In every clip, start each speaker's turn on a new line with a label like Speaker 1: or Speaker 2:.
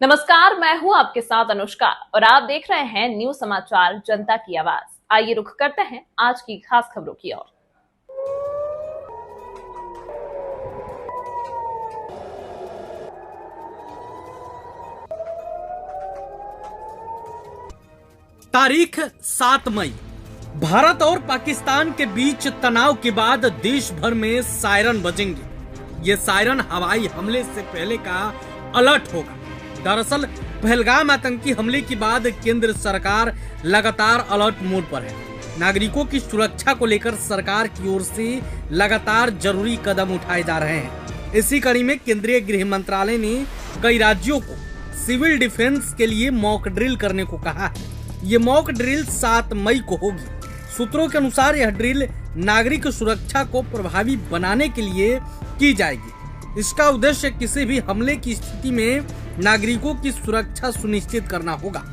Speaker 1: नमस्कार, मैं हूं आपके साथ अनुष्का और आप देख रहे हैं न्यूज समाचार जनता की आवाज। आइए रुख करते हैं आज की खास खबरों की ओर।
Speaker 2: तारीख 7 मई। भारत और पाकिस्तान के बीच तनाव के बाद देश भर में सायरन बजेंगे। ये सायरन हवाई हमले से पहले का अलर्ट होगा। दरअसल पहलगाम आतंकी हमले के बाद केंद्र सरकार लगातार अलर्ट मोड पर है। नागरिकों की सुरक्षा को लेकर सरकार की ओर से लगातार जरूरी कदम उठाए जा रहे हैं। इसी कड़ी में केंद्रीय गृह मंत्रालय ने कई राज्यों को सिविल डिफेंस के लिए मॉक ड्रिल करने को कहा है। ये मॉक ड्रिल 7 मई को होगी। सूत्रों के अनुसार यह ड्रिल नागरिक सुरक्षा को प्रभावी बनाने के लिए की जाएगी। इसका उद्देश्य किसी भी हमले की स्थिति में नागरिकों की सुरक्षा सुनिश्चित करना होगा।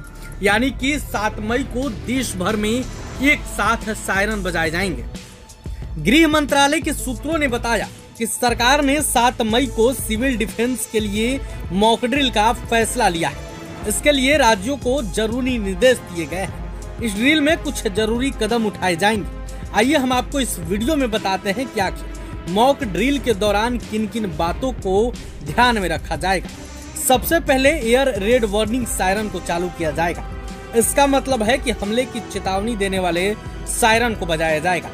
Speaker 2: यानी कि 7 मई को देश भर में एक साथ सायरन बजाए जाएंगे। गृह मंत्रालय के सूत्रों ने बताया कि सरकार ने 7 मई को सिविल डिफेंस के लिए मॉक ड्रिल का फैसला लिया है। इसके लिए राज्यों को जरूरी निर्देश दिए गए हैं। इस ड्रिल में कुछ जरूरी कदम उठाए जाएंगे। आइए हम आपको इस वीडियो में बताते हैं कि आखिर मॉक ड्रिल के दौरान किन किन बातों को ध्यान में रखा जाएगा। सबसे पहले एयर रेड वार्निंग सायरन को चालू किया जाएगा। इसका मतलब है कि हमले की चेतावनी देने वाले सायरन को बजाया जाएगा।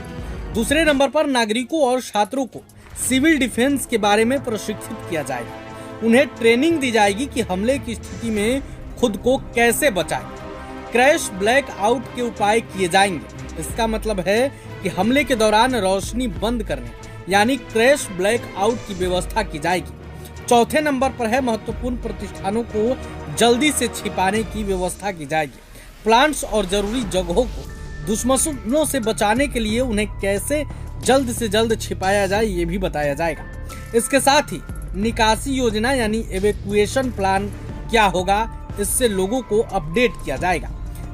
Speaker 2: दूसरे नंबर पर नागरिकों और छात्रों को सिविल डिफेंस के बारे में प्रशिक्षित किया जाएगा। उन्हें ट्रेनिंग दी जाएगी कि हमले की स्थिति में खुद को कैसे बचाएं। क्रैश ब्लैक आउट के उपाय किए जाएंगे। इसका मतलब है कि हमले के दौरान रोशनी बंद करने यानी क्रैश ब्लैक आउट की व्यवस्था की जाएगी। चौथे नंबर पर है महत्वपूर्ण प्रतिष्ठानों को जल्दी से छिपाने की व्यवस्था की जाएगी। प्लांट्स और जरूरी जगहों को दुश्मनों से बचाने के लिए उन्हें कैसे जल्द से जल्द छिपाया जाए ये भी बताया जाएगा। इसके साथ ही निकासी योजना यानी एवेक्यूएशन प्लान क्या होगा, इससे लोगों को अपडेट किया जाएगा।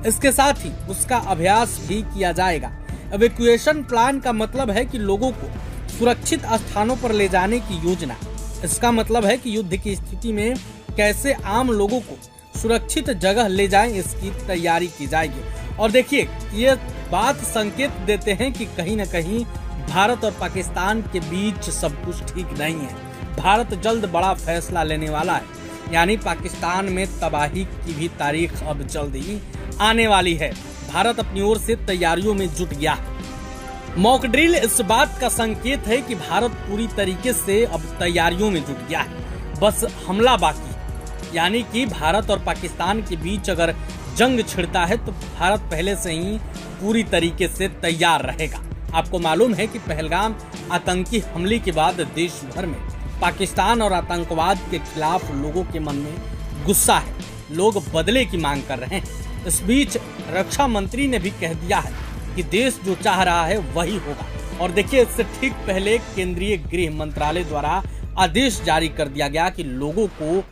Speaker 2: इसके साथ ही उसका अभ्यास भी किया जाएगा। एवेक्यूएशन प्लान का मतलब है कि लोगों को सुरक्षित स्थानों पर ले जाने की योजना। इसका मतलब है कि युद्ध की स्थिति में कैसे आम लोगों को सुरक्षित जगह ले जाएं, इसकी तैयारी की जाएगी। और देखिए, ये बात संकेत देते हैं कि कहीं न कहीं भारत और पाकिस्तान के बीच सब कुछ ठीक नहीं है। भारत जल्द बड़ा फैसला लेने वाला है, यानी पाकिस्तान में तबाही की भी तारीख अब जल्द ही आने वाली है। भारत अपनी ओर से तैयारियों में जुट गया है। मॉक ड्रिल इस बात का संकेत है कि भारत पूरी तरीके से अब तैयारियों में जुट गया है, बस हमला बाकी है। यानी कि भारत और पाकिस्तान के बीच अगर जंग छिड़ता है तो भारत पहले से ही पूरी तरीके से तैयार रहेगा। आपको मालूम है कि पहलगाम आतंकी हमले के बाद देश भर में पाकिस्तान और आतंकवाद के खिलाफ लोगों के मन में गुस्सा है। लोग बदले की मांग कर रहे हैं। इस बीच रक्षा मंत्री ने भी कह दिया है कि देश जो चाह रहा है वही होगा। और देखिए, इससे ठीक पहले केंद्रीय गृह मंत्रालय द्वारा आदेश जारी कर दिया गया कि लोगों को